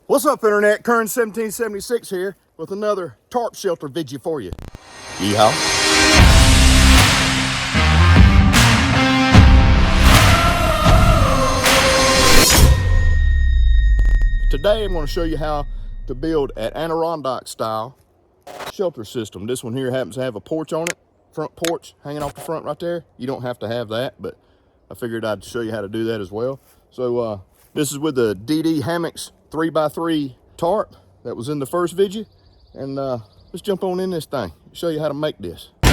What's up, Internet? Kern 1776 here with another tarp shelter video for you. Yeehaw. Today I'm going to show you how to build an Adirondack style shelter system. This one here happens to have a porch on it, front porch hanging off the front right there. You don't have to have that, but I figured I'd show you how to do that as well. So this is with the DD Hammocks 3x3 tarp that was in the first video, and let's jump on in this thing, show you how to make this. All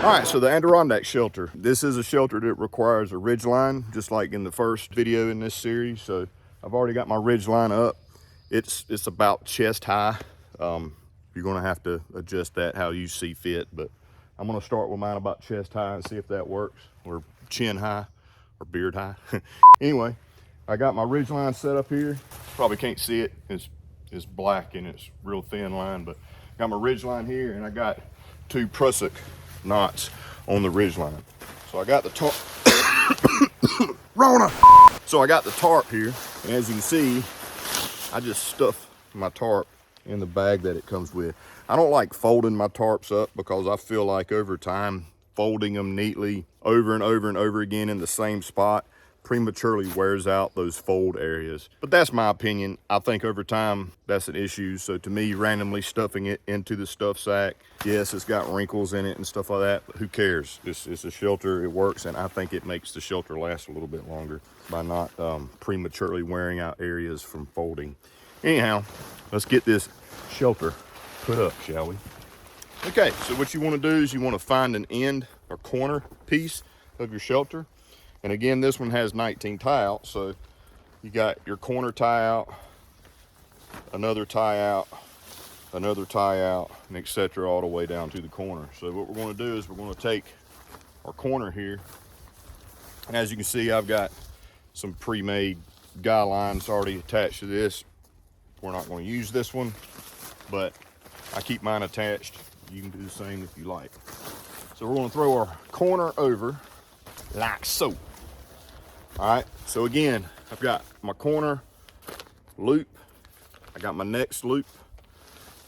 right, so the Adirondack Shelter. This is a shelter that requires a ridge line, just like in the first video in this series. So I've already got my ridge line up. It's about chest high. You're gonna have to adjust that how you see fit, but I'm gonna start with mine about chest high and see if that works, or chin high, or beard high. Anyway, I got my ridge line set up here. Probably can't see it, it's black and it's real thin line, but got my ridge line here, and I got 2 prusik knots on the ridge line. So I got the tarp, Rona! So I got the tarp here, and as you can see, I just stuff my tarp in the bag that it comes with. I don't like folding my tarps up because I feel like over time, folding them neatly over and over and over again in the same spot prematurely wears out those fold areas. But that's my opinion. I think over time, that's an issue. So to me, randomly stuffing it into the stuff sack, yes, it's got wrinkles in it and stuff like that, but who cares? It's a shelter, it works, and I think it makes the shelter last a little bit longer by not prematurely wearing out areas from folding. Anyhow, let's get this shelter put up, shall we? Okay, so what you want to do is you want to find an end or corner piece of your shelter. And again, this one has 19 tie out, so you got your corner tie out, another tie out, another tie out, and etc. all the way down to the corner. So what we're going to do is we're going to take our corner here, and as you can see, I've got some pre-made guy lines already attached to this. We're not going to use this one, but I keep mine attached. You can do the same if you like. So we're going to throw our corner over like so. All right, so again, I've got my corner loop, I got my next loop,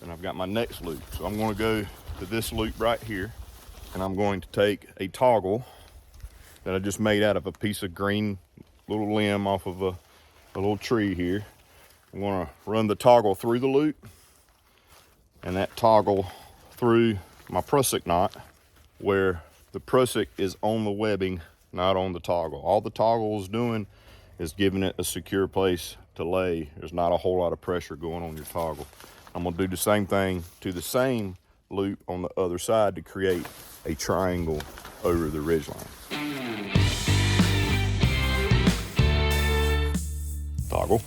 and I've got my next loop. So I'm going to go to this loop right here, and I'm going to take a toggle that I just made out of a piece of green little limb off of a little tree here. I'm going to run the toggle through the loop, and that toggle through my prusik knot, where the prusik is on the webbing, not on the toggle. All the toggle is doing is giving it a secure place to lay. There's not a whole lot of pressure going on your toggle. I'm going to do the same thing to the same loop on the other side to create a triangle over the ridge line. Toggle.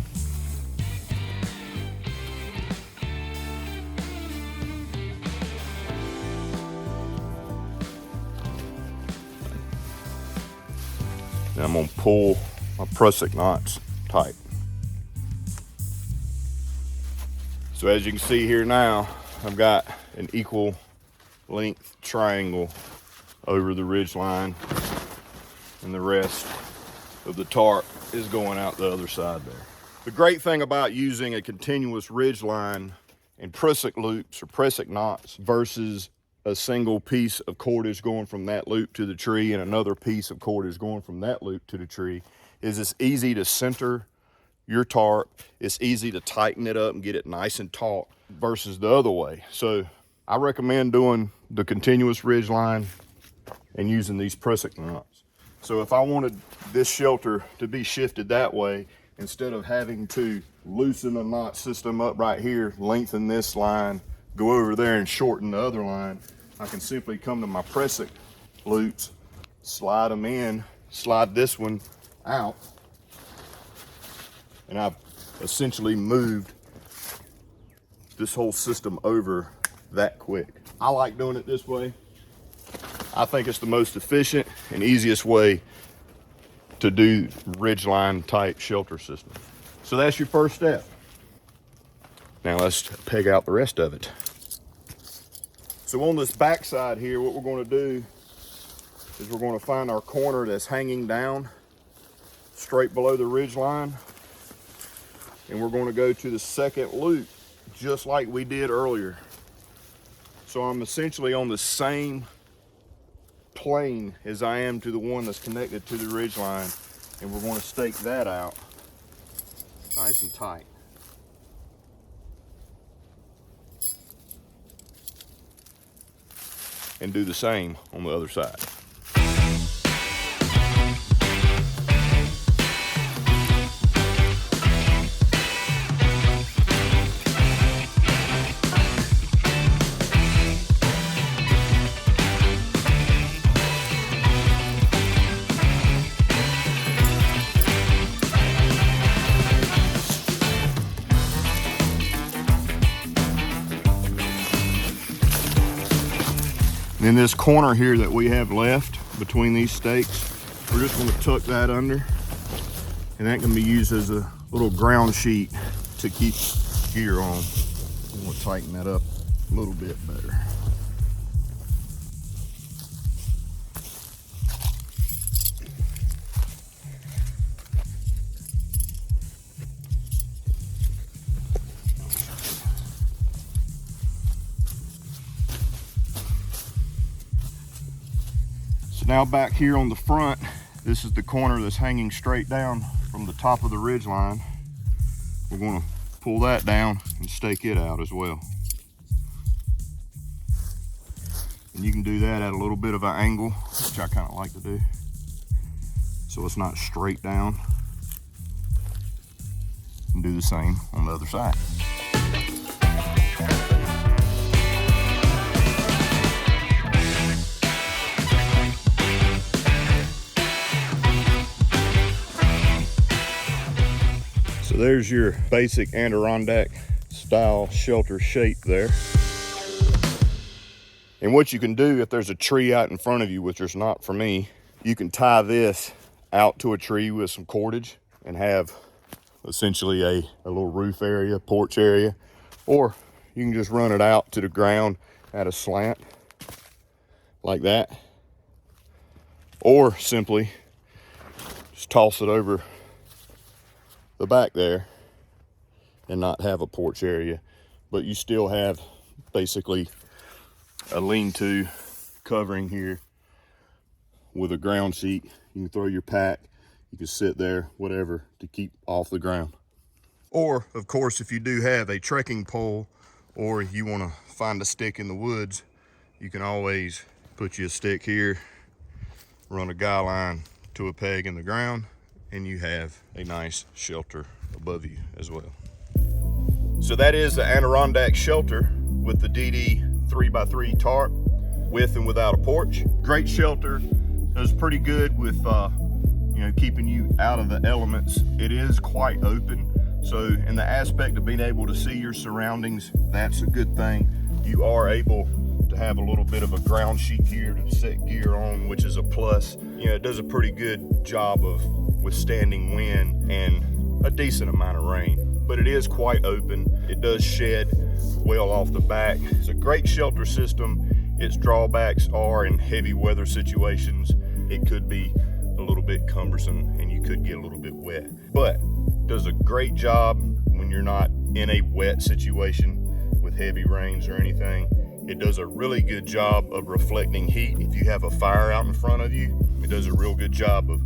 Now I'm going to pull my prusik knots tight. So as you can see here now, I've got an equal length triangle over the ridge line, and the rest of the tarp is going out the other side there. The great thing about using a continuous ridge line and prusik loops or prusik knots versus a single piece of cordage going from that loop to the tree and another piece of cordage going from that loop to the tree is it's easy to center your tarp. It's easy to tighten it up and get it nice and taut versus the other way. So I recommend doing the continuous ridge line and using these prusik knots. So if I wanted this shelter to be shifted that way, instead of having to loosen the knot system up right here, lengthen this line, go over there and shorten the other line, I can simply come to my prusik loops, slide them in, slide this one out, and I've essentially moved this whole system over that quick. I like doing it this way. I think it's the most efficient and easiest way to do ridgeline type shelter system. So that's your first step. Now let's peg out the rest of it. So on this back side here, what we're going to do is we're going to find our corner that's hanging down straight below the ridge line. and we're going to go to the second loop just like we did earlier. So I'm essentially on the same plane as I am to the one that's connected to the ridge line, and we're going to stake that out nice and tight. And do the same on the other side. In this corner here that we have left between these stakes, we're just going to tuck that under, and that can be used as a little ground sheet to keep gear on. I'm going to tighten that up a little bit better. Now back here on the front, this is the corner that's hanging straight down from the top of the ridge line. We're going to pull that down and stake it out as well. And you can do that at a little bit of an angle, which I kind of like to do, so it's not straight down. And do the same on the other side. So there's your basic Adirondack style shelter shape there. And what you can do if there's a tree out in front of you, which there's not for me, you can tie this out to a tree with some cordage and have essentially a little roof area, porch area, or you can just run it out to the ground at a slant like that, or simply just toss it over the back there and not have a porch area, but you still have basically a lean-to covering here with a ground sheet. You can throw your pack, you can sit there, whatever, to keep off the ground. Or of course, if you do have a trekking pole, or you want to find a stick in the woods, you can always put you a stick here, run a guy line to a peg in the ground, and you have a nice shelter above you as well. So that is the Adirondack Shelter with the DD 3x3 tarp, with and without a porch. Great shelter, does pretty good with keeping you out of the elements. It is quite open, so in the aspect of being able to see your surroundings, that's a good thing. You are able to have a little bit of a ground sheet here to set gear on, which is a plus. It does a pretty good job of withstanding wind and a decent amount of rain, but it is quite open. It does shed well off the back. It's a great shelter system. Its drawbacks are in heavy weather situations, it could be a little bit cumbersome and you could get a little bit wet, but does a great job when you're not in a wet situation with heavy rains or anything. It does a really good job of reflecting heat. If you have a fire out in front of you, it does a real good job of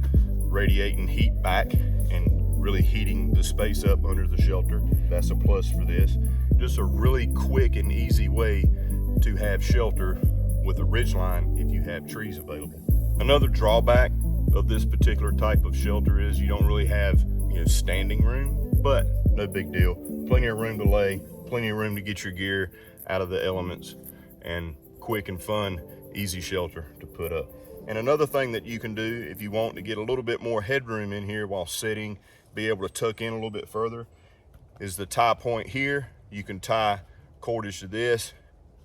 radiating heat back and really heating the space up under the shelter. That's a plus for this. Just a really quick and easy way to have shelter with a ridgeline if you have trees available. Another drawback of this particular type of shelter is you don't really have standing room, but no big deal. Plenty of room to lay, plenty of room to get your gear out of the elements, and quick and fun, easy shelter to put up. And another thing that you can do if you want to get a little bit more headroom in here while sitting, be able to tuck in a little bit further, is the tie point here. You can tie cordage to this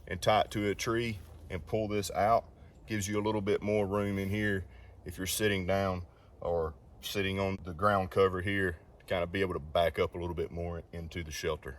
and tie it to a tree and pull this out. Gives you a little bit more room in here if you're sitting down or sitting on the ground cover here, to kind of be able to back up a little bit more into the shelter.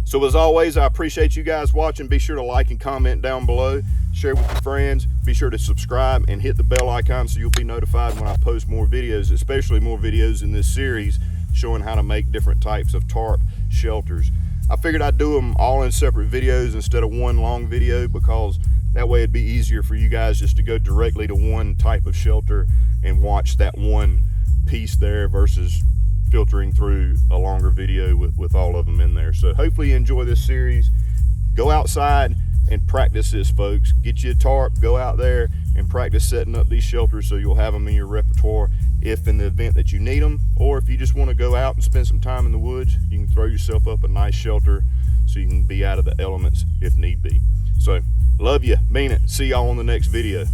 So as always, I appreciate you guys watching. Be sure to like and comment down below, share with your friends, be sure to subscribe and hit the bell icon so you'll be notified when I post more videos, especially more videos in this series showing how to make different types of tarp shelters. I figured I'd do them all in separate videos instead of one long video, because that way it'd be easier for you guys just to go directly to one type of shelter and watch that one piece there versus filtering through a longer video with all of them in there. So hopefully you enjoy this series. Go outside and practice this, folks. Get you a tarp, go out there and practice setting up these shelters so you'll have them in your repertoire if in the event that you need them, or if you just want to go out and spend some time in the woods, you can throw yourself up a nice shelter so you can be out of the elements if need be. So love you, mean it. See y'all on the next video.